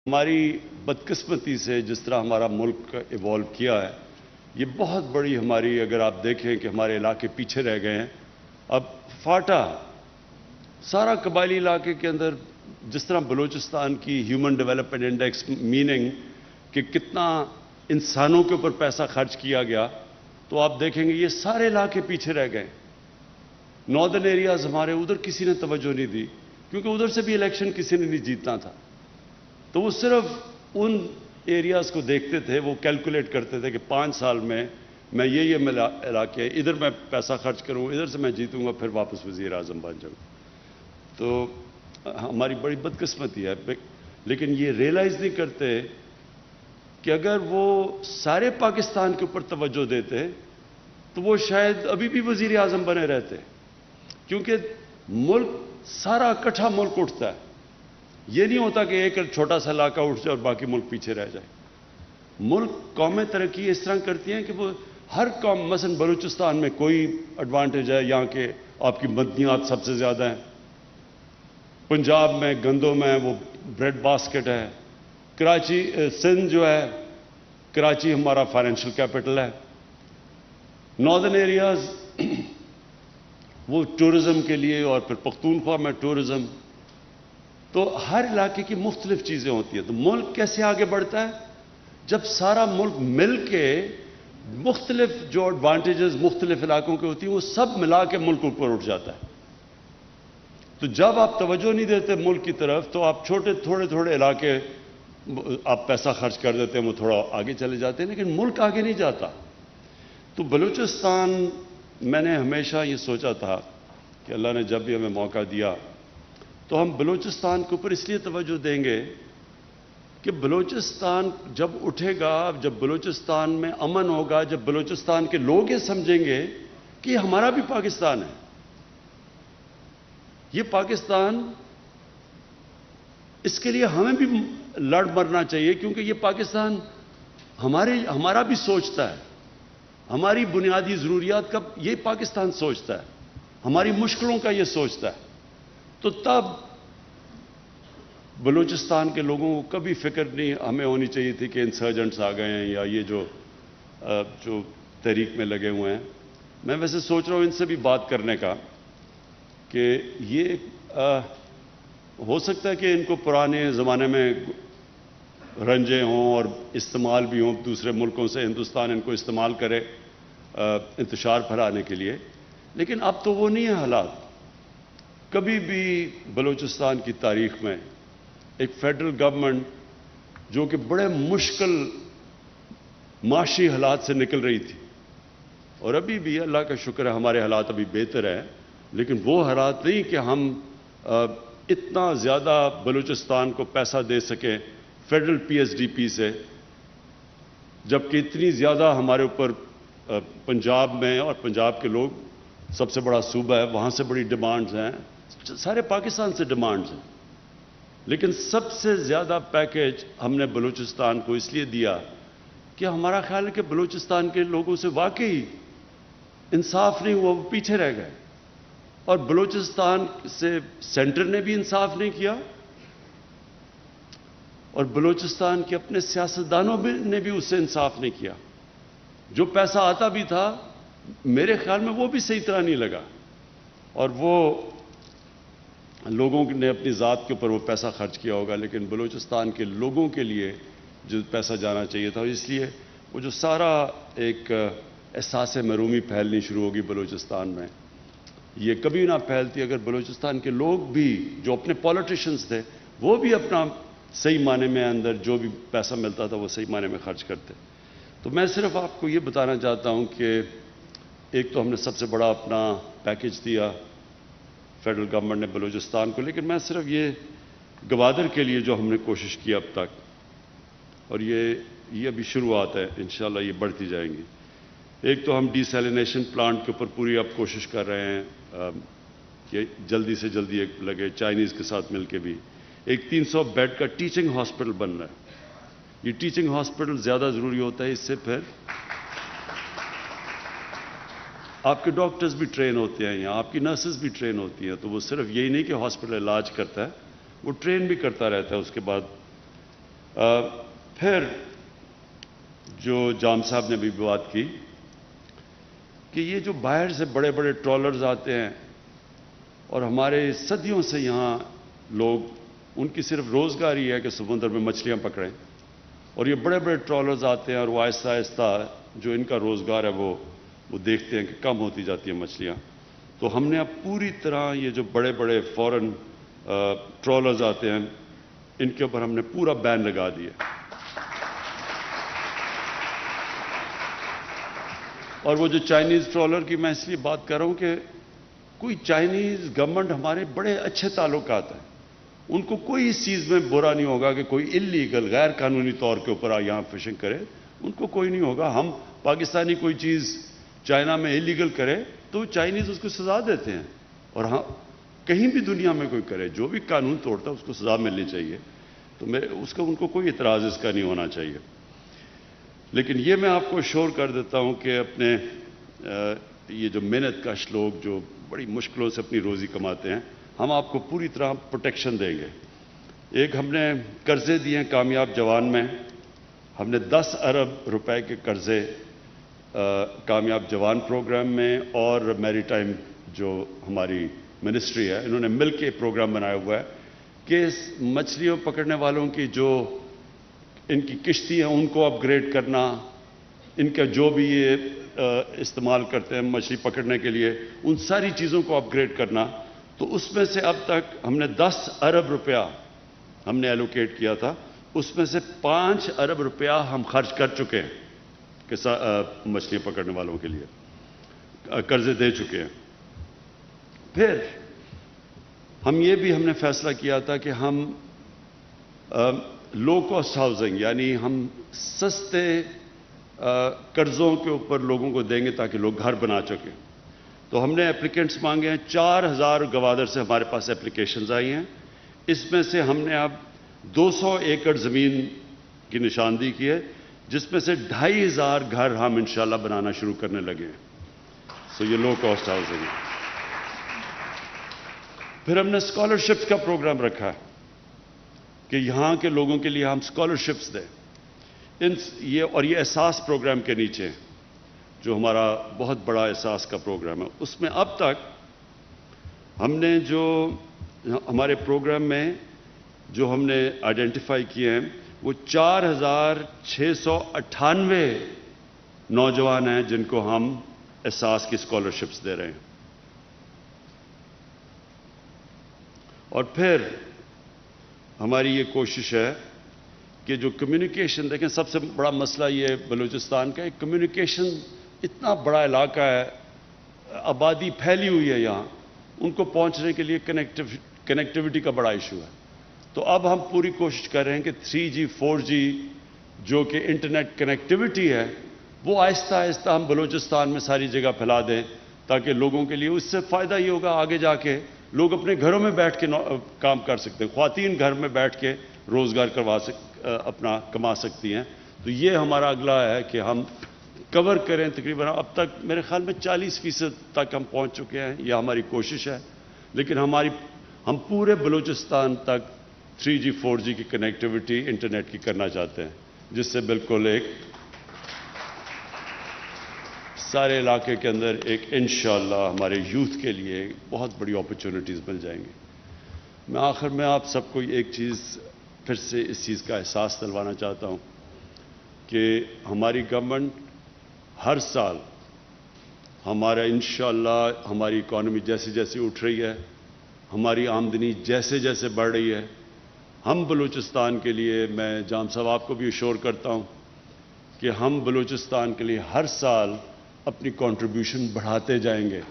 ہماری بدقسمتی سے جس طرح ہمارا ملک ایوالو کیا ہے، یہ بہت بڑی ہماری، اگر آپ دیکھیں کہ ہمارے علاقے پیچھے رہ گئے ہیں. اب فاٹا سارا قبائلی علاقے کے اندر، جس طرح بلوچستان کی ہیومن ڈیولپمنٹ انڈیکس میننگ کہ کتنا انسانوں کے اوپر پیسہ خرچ کیا گیا، تو آپ دیکھیں گے یہ سارے علاقے پیچھے رہ گئے. ناردرن ایریاز ہمارے، ادھر کسی نے توجہ نہیں دی کیونکہ ادھر سے بھی الیکشن کسی نے نہیں جیتنا تھا. تو وہ صرف ان ایریاز کو دیکھتے تھے، وہ کیلکولیٹ کرتے تھے کہ 5 سال میں یہ علاقے ادھر میں پیسہ خرچ کروں، ادھر سے میں جیتوں گا، پھر واپس وزیر اعظم بن جاؤں. تو ہماری بڑی بدقسمتی ہے. لیکن یہ ریئلائز نہیں کرتے کہ اگر وہ سارے پاکستان کے اوپر توجہ دیتے تو وہ شاید ابھی بھی وزیر اعظم بنے رہتے، کیونکہ ملک سارا اکٹھا ملک اٹھتا ہے. یہ نہیں ہوتا کہ ایک چھوٹا سا علاقہ اٹھ جائے اور باقی ملک پیچھے رہ جائے. ملک قومیں ترقی اس طرح کرتی ہیں کہ وہ ہر قوم، مثلا بلوچستان میں کوئی ایڈوانٹیج ہے، یہاں کے آپ کی مدنیات سب سے زیادہ ہیں. پنجاب میں گندم ہے، وہ بریڈ باسکٹ ہے. کراچی، سندھ جو ہے، کراچی ہمارا فائنینشیل کیپٹل ہے. ناردرن ایریاز وہ ٹورزم کے لیے، اور پھر پختونخوا میں ٹورزم. تو ہر علاقے کی مختلف چیزیں ہوتی ہیں. تو ملک کیسے آگے بڑھتا ہے؟ جب سارا ملک مل کے مختلف جو ایڈوانٹیجز مختلف علاقوں کے ہوتی ہیں وہ سب ملا کے ملک اوپر اٹھ جاتا ہے. تو جب آپ توجہ نہیں دیتے ملک کی طرف تو آپ تھوڑے علاقے آپ پیسہ خرچ کر دیتے ہیں، وہ تھوڑا آگے چلے جاتے ہیں، لیکن ملک آگے نہیں جاتا. تو بلوچستان، میں نے ہمیشہ یہ سوچا تھا کہ اللہ نے جب بھی ہمیں موقع دیا تو ہم بلوچستان کے اوپر اس لیے توجہ دیں گے کہ بلوچستان جب اٹھے گا، جب بلوچستان میں امن ہوگا، جب بلوچستان کے لوگ یہ سمجھیں گے کہ ہمارا بھی پاکستان ہے، یہ پاکستان، اس کے لیے ہمیں بھی لڑ مرنا چاہیے، کیونکہ یہ پاکستان ہمارا بھی سوچتا ہے. ہماری بنیادی ضروریات کا یہ پاکستان سوچتا ہے، ہماری مشکلوں کا یہ سوچتا ہے. تو تب بلوچستان کے لوگوں کو کبھی فکر نہیں ہمیں ہونی چاہیے تھی کہ انسرجنٹس آ گئے ہیں یا یہ جو تحریک میں لگے ہوئے ہیں. میں ویسے سوچ رہا ہوں ان سے بھی بات کرنے کا کہ یہ ہو سکتا ہے کہ ان کو پرانے زمانے میں رنجے ہوں اور استعمال بھی ہوں، دوسرے ملکوں سے ہندوستان ان کو استعمال کرے انتشار پھیلانے کے لیے، لیکن اب تو وہ نہیں ہے حالات. کبھی بھی بلوچستان کی تاریخ میں ایک فیڈرل گورنمنٹ جو کہ بڑے مشکل معاشی حالات سے نکل رہی تھی، اور ابھی بھی اللہ کا شکر ہے ہمارے حالات ابھی بہتر ہیں، لیکن وہ حالات نہیں کہ ہم اتنا زیادہ بلوچستان کو پیسہ دے سکیں فیڈرل PSDP سے، جبکہ اتنی زیادہ ہمارے اوپر پنجاب میں، اور پنجاب کے لوگ سب سے بڑا صوبہ ہے، وہاں سے بڑی ڈیمانڈز ہیں، سارے پاکستان سے ڈیمانڈز ہیں. لیکن سب سے زیادہ پیکیج ہم نے بلوچستان کو اس لیے دیا کہ ہمارا خیال ہے کہ بلوچستان کے لوگوں سے واقعی انصاف نہیں ہوا، وہ پیچھے رہ گئے. اور بلوچستان سے سینٹر نے بھی انصاف نہیں کیا، اور بلوچستان کے اپنے سیاستدانوں نے بھی اس سے انصاف نہیں کیا. جو پیسہ آتا بھی تھا میرے خیال میں وہ بھی صحیح طرح نہیں لگا، اور وہ لوگوں نے اپنی ذات کے اوپر وہ پیسہ خرچ کیا ہوگا، لیکن بلوچستان کے لوگوں کے لیے جو پیسہ جانا چاہیے تھا، اس لیے وہ جو سارا ایک احساس محرومی پھیلنی شروع ہوگی بلوچستان میں، یہ کبھی نہ پھیلتی اگر بلوچستان کے لوگ بھی، جو اپنے پولیٹیشنز تھے، وہ بھی اپنا صحیح معنی میں اندر جو بھی پیسہ ملتا تھا وہ صحیح معنی میں خرچ کرتے. تو میں صرف آپ کو یہ بتانا چاہتا ہوں کہ ایک تو ہم نے سب سے بڑا اپنا پیکیج دیا فیڈرل گورنمنٹ نے بلوچستان کو، لیکن میں صرف یہ گوادر کے لیے جو ہم نے کوشش کی اب تک، اور یہ ابھی شروعات ہے، انشاءاللہ یہ بڑھتی جائیں گی. ایک تو ہم ڈیسیلینیشن پلانٹ کے اوپر پوری اب کوشش کر رہے ہیں کہ جلدی سے جلدی ایک لگے، چائنیز کے ساتھ مل کے بھی. ایک 300 بیڈ کا ٹیچنگ ہاسپٹل بن رہا ہے. یہ ٹیچنگ ہاسپٹل زیادہ ضروری ہوتا ہے، اس سے پھر آپ کے ڈاکٹرز بھی ٹرین ہوتے ہیں یہاں، آپ کی نرسز بھی ٹرین ہوتی ہیں. تو وہ صرف یہی نہیں کہ ہاسپٹل علاج کرتا ہے، وہ ٹرین بھی کرتا رہتا ہے اس کے بعد پھر جو جام صاحب نے بھی بات کی کہ یہ جو باہر سے بڑے بڑے ٹرالرز آتے ہیں اور ہمارے صدیوں سے یہاں لوگ، ان کی صرف روزگار ہی ہے کہ سمندر میں مچھلیاں پکڑیں، اور یہ بڑے بڑے ٹرالرز آتے ہیں اور وہ آہستہ آہستہ جو ان کا روزگار ہے وہ دیکھتے ہیں کہ کم ہوتی جاتی ہیں مچھلیاں. تو ہم نے اب پوری طرح یہ جو بڑے بڑے فورن ٹرالرز آتے ہیں ان کے اوپر ہم نے پورا بین لگا دیا. اور وہ جو چائنیز ٹرالر کی میں اس لیے بات کر رہا ہوں کہ کوئی چائنیز گورنمنٹ ہمارے بڑے اچھے تعلقات ہیں، ان کو کوئی اس چیز میں برا نہیں ہوگا کہ کوئی انلیگل غیر قانونی طور کے اوپر یہاں فشنگ کرے، ان کو کوئی نہیں ہوگا. ہم پاکستانی کوئی چیز چائنا میں انلیگل کرے تو چائنیز اس کو سزا دیتے ہیں، اور ہاں کہیں بھی دنیا میں کوئی کرے جو بھی قانون توڑتا ہے اس کو سزا ملنی چاہیے. تو ان کو کوئی اعتراض اس کا نہیں ہونا چاہیے. لیکن یہ میں آپ کو شور کر دیتا ہوں کہ اپنے یہ جو محنت کش لوگ جو بڑی مشکلوں سے اپنی روزی کماتے ہیں، ہم آپ کو پوری طرح پروٹیکشن دیں گے. ایک ہم نے قرضے دیے ہیں کامیاب جوان میں، ہم نے 10 ارب روپے کے قرضے کامیاب جوان پروگرام میں اور میری ٹائم جو ہماری منسٹری ہے انہوں نے مل کے پروگرام بنایا ہوا ہے کہ مچھلیوں پکڑنے والوں کی جو ان کی کشتی ہیں ان کو اپ گریڈ کرنا، ان کا جو بھی یہ استعمال کرتے ہیں مچھلی پکڑنے کے لیے ان ساری چیزوں کو اپ گریڈ کرنا. تو اس میں سے اب تک ہم نے 10 ارب روپیہ ہم نے ایلوکیٹ کیا تھا، اس میں سے 5 ارب روپیہ ہم خرچ کر چکے ہیں کہ مچھلیاں پکڑنے والوں کے لیے قرضے دے چکے ہیں. پھر ہم نے فیصلہ کیا تھا کہ ہم لو کاسٹ ہاؤسنگ یعنی ہم سستے قرضوں کے اوپر لوگوں کو دیں گے تاکہ لوگ گھر بنا سکیں. تو ہم نے اپلیکینٹس مانگے ہیں، 4000 گوادر سے ہمارے پاس اپلیکیشنز آئی ہیں. اس میں سے ہم نے اب 200 ایکڑ زمین کی نشاندہی کی ہے جس میں سے 2500 گھر ہم انشاءاللہ بنانا شروع کرنے لگے ہیں. سو یہ لو کاسٹ ہاؤسنگ ہے. پھر ہم نے اسکالرشپس کا پروگرام رکھا ہے کہ یہاں کے لوگوں کے لیے ہم اسکالرشپس دیں. یہ احساس پروگرام کے نیچے جو ہمارا بہت بڑا احساس کا پروگرام ہے، اس میں اب تک ہم نے جو ہمارے پروگرام میں جو ہم نے آئیڈینٹیفائی کیے ہیں وہ 4698 نوجوان ہیں جن کو ہم احساس کی اسکالرشپس دے رہے ہیں. اور پھر ہماری یہ کوشش ہے کہ جو کمیونیکیشن، دیکھیں سب سے بڑا مسئلہ یہ بلوچستان کا ہے، کمیونیکیشن اتنا بڑا علاقہ ہے، آبادی پھیلی ہوئی ہے یہاں، ان کو پہنچنے کے لیے کنیکٹیوٹی کا بڑا ایشو ہے. تو اب ہم پوری کوشش کر رہے ہیں کہ 3G 4G جو کہ انٹرنیٹ کنیکٹیوٹی ہے وہ آہستہ آہستہ ہم بلوچستان میں ساری جگہ پھیلا دیں تاکہ لوگوں کے لیے اس سے فائدہ یہ ہوگا آگے جا کے لوگ اپنے گھروں میں بیٹھ کے کام کر سکتے ہیں، خواتین گھر میں بیٹھ کے روزگار اپنا کما سکتی ہیں. تو یہ ہمارا اگلا ہے کہ ہم کور کریں. تقریباً اب تک میرے خیال میں 40% تک ہم پہنچ چکے ہیں، یہ ہماری کوشش ہے. لیکن ہم پورے بلوچستان تک 3G 4G کی کنیکٹیوٹی انٹرنیٹ کی کرنا چاہتے ہیں جس سے بالکل ایک سارے علاقے کے اندر ایک انشاءاللہ ہمارے یوتھ کے لیے بہت بڑی اپرچونٹیز مل جائیں گی. میں آخر میں آپ سب کو ایک چیز پھر سے اس چیز کا احساس دلوانا چاہتا ہوں کہ ہماری گورنمنٹ ہر سال ہمارا انشاءاللہ ہماری اکانومی جیسے جیسے اٹھ رہی ہے، ہماری آمدنی جیسے جیسے بڑھ رہی ہے، ہم بلوچستان کے لیے، میں جام صاحب آپ کو بھی اشور کرتا ہوں کہ ہم بلوچستان کے لیے ہر سال اپنی کنٹریبیوشن بڑھاتے جائیں گے.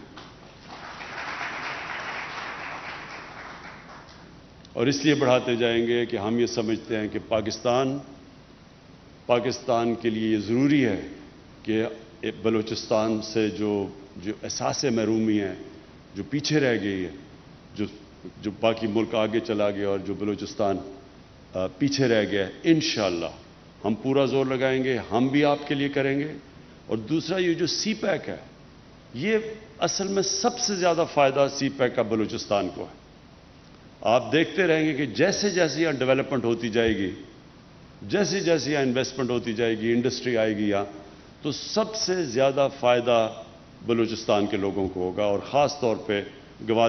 اور اس لیے بڑھاتے جائیں گے کہ ہم یہ سمجھتے ہیں کہ پاکستان کے لیے یہ ضروری ہے کہ بلوچستان سے جو احساس محرومی ہے، جو پیچھے رہ گئی ہے، جو باقی ملک آگے چلا گیا اور جو بلوچستان پیچھے رہ گیا ہے، انشاءاللہ ہم پورا زور لگائیں گے، ہم بھی آپ کے لیے کریں گے. اور دوسرا یہ جو سی پیک ہے، یہ اصل میں سب سے زیادہ فائدہ سی پیک کا بلوچستان کو ہے. آپ دیکھتے رہیں گے کہ جیسے جیسے یہاں ڈیولپمنٹ ہوتی جائے گی جیسی جیسی یہاں انویسٹمنٹ ہوتی جائے گی، انڈسٹری آئے گی یہاں، تو سب سے زیادہ فائدہ بلوچستان کے لوگوں کو ہوگا، اور خاص طور پہ گوادر